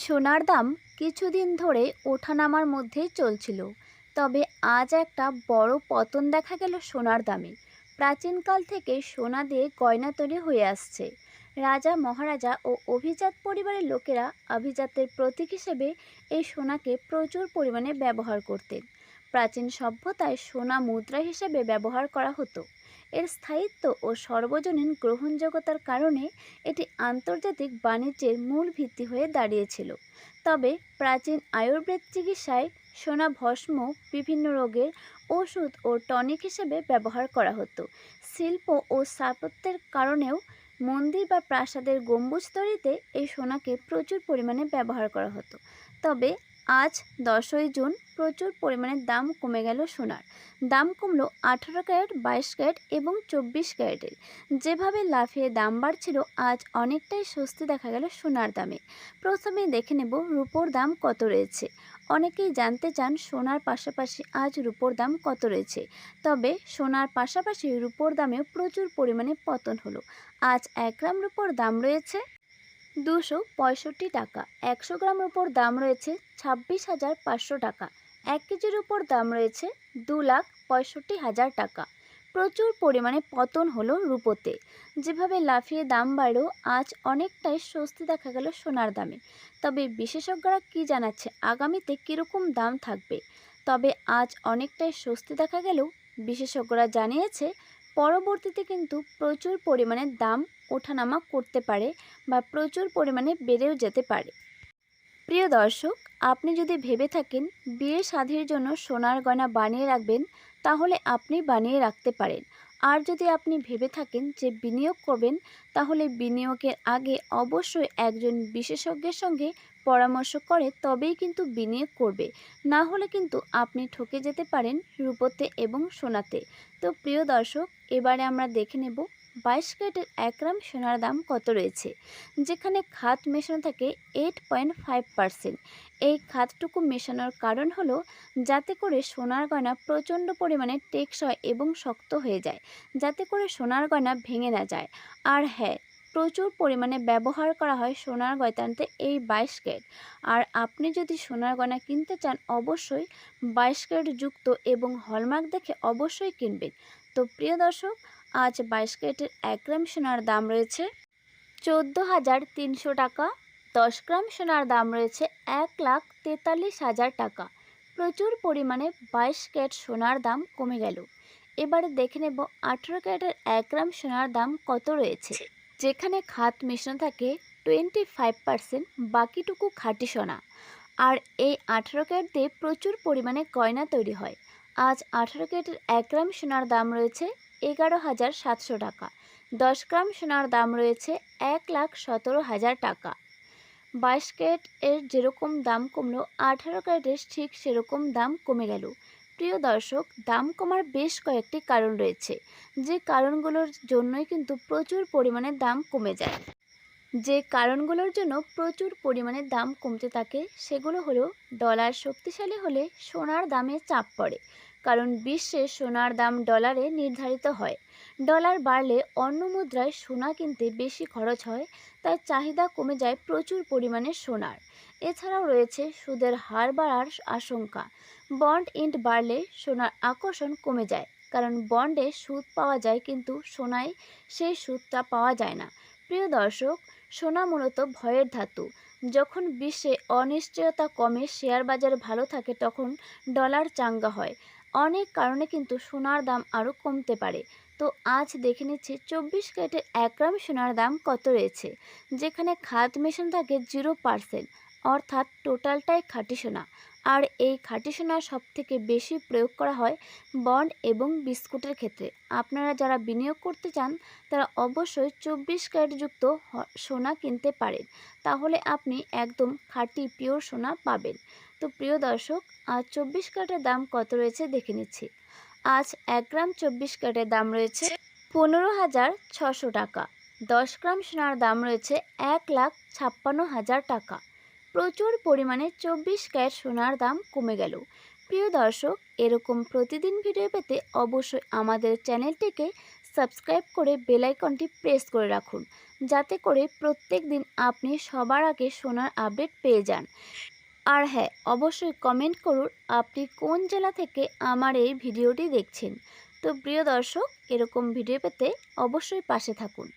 সোনার দাম কিছুদিন ধরে ওঠানামার মধ্যেই চলছিল, তবে আজ একটা বড় পতন দেখা গেল সোনার দামে। প্রাচীনকাল থেকে সোনা দিয়ে গয়না তৈরি হয়ে আসছে। রাজা, মহারাজা ও অভিজাত পরিবারের লোকেরা আভিজাত্যের প্রতীক হিসেবে এই সোনাকে প্রচুর পরিমাণে ব্যবহার করতেন। প্রাচীন সভ্যতায় সোনা মুদ্রা হিসেবে ব্যবহার করা হতো। এর স্থায়িত্ব ও সর্বজনীন গ্রহণযোগ্যতার কারণে এটি আন্তর্জাতিক বাণিজ্যের মূল ভিত্তি হয়ে দাঁড়িয়েছিল। তবে প্রাচীন আয়ুর্বেদ চিকিৎসায় সোনা ভস্ম বিভিন্ন রোগের ওষুধ ও টনিক হিসেবে ব্যবহার করা হতো। শিল্প ও স্থাপত্যের কারণেও মন্দির বা প্রাসাদের গম্বুজ তৈরিতে এই সোনাকে প্রচুর পরিমাণে ব্যবহার করা হতো। তবে আজ 10ই জুন প্রচুর পরিমাণে দাম কমে গেল সোনার। দাম কমলো 18 ক্যারেট, 22 ক্যারেট এবং 24 ক্যারেটের। যেভাবে লাফিয়ে দাম বাড়ছিল, আজ অনেকটাই স্বস্তি দেখা গেল সোনার দামে। প্রথমে দেখে নেব রূপোর দাম কত রয়েছে। অনেকেই জানতে চান সোনার পাশাপাশি আজ রূপোর দাম কত রয়েছে। তবে সোনার পাশাপাশি রূপোর দামেও প্রচুর পরিমাণে পতন হলো। আজ 1 গ্রাম রূপোর দাম রয়েছে 265 টাকা। 100 গ্রাম রূপোর দাম রয়েছে 26,500 টাকা। 1 কেজির উপর দাম রয়েছে 2,65,000 টাকা। প্রচুর পরিমাণে পতন হলো রূপোতে। যেভাবে লাফিয়ে দাম বাড়ল, আজ অনেকটাই স্বস্তি দেখা গেল সোনার দামে। তবে বিশেষজ্ঞরা কি জানাচ্ছে আগামীতে কীরকম দাম থাকবে। তবে আজ অনেকটাই স্বস্তি দেখা গেলেও বিশেষজ্ঞরা জানিয়েছে পরবর্তীতে কিন্তু প্রচুর পরিমাণে দাম ওঠানামা করতে পারে বা প্রচুর পরিমাণে বেড়েও যেতে পারে। প্রিয় দর্শক, আপনি যদি ভেবে থাকেন বিয়ের শাদীর জন্য সোনার গয়না বানিয়ে রাখবেন, তাহলে আপনি বানিয়ে রাখতে পারেন। আর যদি আপনি ভেবে থাকেন যে বিনিয়োগ করবেন, তাহলে বিনিয়োগের আগে অবশ্যই একজন বিশেষজ্ঞের সঙ্গে পরামর্শ করে তবেই কিন্তু বিনিয়োগ করবে। না হলে কিন্তু আপনি ঠকে যেতে পারেন রূপোতে এবং সোনাতে। তো প্রিয় দর্শক, এবারে আমরা দেখে নেব 22 ক্যারেটের 1 গ্রাম সোনার দাম কত রয়েছে। যেখানে খাদ মেশানো থাকে 8.5%। এই খাদটুকু মেশানোর কারণ হলো যাতে করে সোনার গয়না প্রচণ্ড পরিমাণে টেকসই এবং শক্ত হয়ে যায়, যাতে করে সোনার গয়না ভেঙে না যায়। আর হ্যাঁ, প্রচুর পরিমাণে ব্যবহার করা হয় সোনার গয়নাতে এই 22 ক্যারেট। আর আপনি যদি সোনার গয়না কিনতে চান, অবশ্যই 22 ক্যারেট যুক্ত এবং হলমার্ক দেখে অবশ্যই কিনবেন। তো প্রিয় দর্শক, আজ 22 ক্যারেটের 1 গ্রাম সোনার দাম রয়েছে 14,300 টাকা। 10 গ্রাম সোনার দাম রয়েছে 1,43,000 টাকা। প্রচুর পরিমাণে 22 ক্যারেট সোনার দাম কমে গেল। এবারে দেখে নেব 18 ক্যারেটের 1 গ্রাম সোনার দাম কত রয়েছে। যেখানে খাদ মেশানো থাকে 25%, বাকিটুকু খাঁটি সোনা। আর এই 18 ক্যারেট দিয়ে প্রচুর পরিমাণে গয়না তৈরি হয়। আজ 18 ক্যারেটের 1 গ্রাম সোনার দাম রয়েছে 11,700 টাকা। 10 গ্রাম সোনার দাম রয়েছে 1,17,000 টাকা। 22 ক্যারেট এর যেরকম দাম কমলো, 18 ক্যারেটের ঠিক সেরকম দাম কমে গেল। প্রিয় দর্শক, দাম কমার বেশ কয়েকটি কারণ রয়েছে, যে কারণগুলোর জন্যই কিন্তু প্রচুর পরিমাণে দাম কমে যায়। যে কারণগুলোর জন্য প্রচুর পরিমাণে দাম কমতে থাকে সেগুলো হলো, ডলার শক্তিশালী হলে সোনার দামে চাপ পড়ে, কারণ বিশ্বে সোনার দাম ডলারে নির্ধারিত হয়। ডলার বাড়লে অন্য মুদ্রায় সোনা কিনতে বেশি খরচ হয়, তাই চাহিদা কমে যায় প্রচুর পরিমাণে সোনার। এছাড়াও রয়েছে সুদের হার বাড়ার আশঙ্কা। বন্ড ইল্ড বাড়লে সোনার আকর্ষণ কমে যায়, কারণ বন্ডে সুদ পাওয়া যায় কিন্তু সোনায় সেই সুদটা পাওয়া যায় না। প্রিয় দর্শক, সোনা মূলত ভয়ের ধাতু। যখন বিশ্বে অনিশ্চয়তা কমে, শেয়ার বাজার ভালো থাকে, তখন ডলার চাঙ্গা হয়। অনেক কারণে কিন্তু সোনার দাম আরও কমতে পারে। তো আজ দেখে নিচ্ছি 24 ক্যারেটের 1 গ্রাম সোনার দাম কত রয়েছে। যেখানে খাদ মেশানো থাকে 0%, অর্থাৎ টোটালটাই খাঁটি সোনা। আর এই খাঁটি সোনা সবথেকে বেশি প্রয়োগ করা হয় বন্ড এবং বিস্কুটের ক্ষেত্রে। আপনারা যারা বিনিয়োগ করতে চান, তারা অবশ্যই 24 ক্যারেট যুক্ত সোনা কিনতে পারেন। তাহলে আপনি একদম খাঁটি পিওর সোনা পাবেন। তো প্রিয় দর্শক, আজ 24 ক্যারেটের দাম কত রয়েছে দেখে নিচ্ছি। আজ 1 গ্রাম 24 ক্যারেটের দাম রয়েছে 15,600 টাকা। 10 গ্রাম সোনার দাম রয়েছে 1,56,000 টাকা। প্রচুর পরিমাণে 24 ক্যারেট সোনার দাম কমে গেল। প্রিয় দর্শক, এরকম প্রতিদিন ভিডিও পেতে অবশ্যই আমাদের চ্যানেলটিকে সাবস্ক্রাইব করে বেল আইকনটি প্রেস করে রাখুন, যাতে করে প্রত্যেক দিন আপনি সবার আগে সোনার আপডেট পেয়ে যান। আর হ্যাঁ, অবশ্যই কমেন্ট করুন আপনি কোন জেলা থেকে আমার এই ভিডিওটি দেখছেন। তো প্রিয় দর্শক, এরকম ভিডিও পেতে অবশ্যই পাশে থাকুন।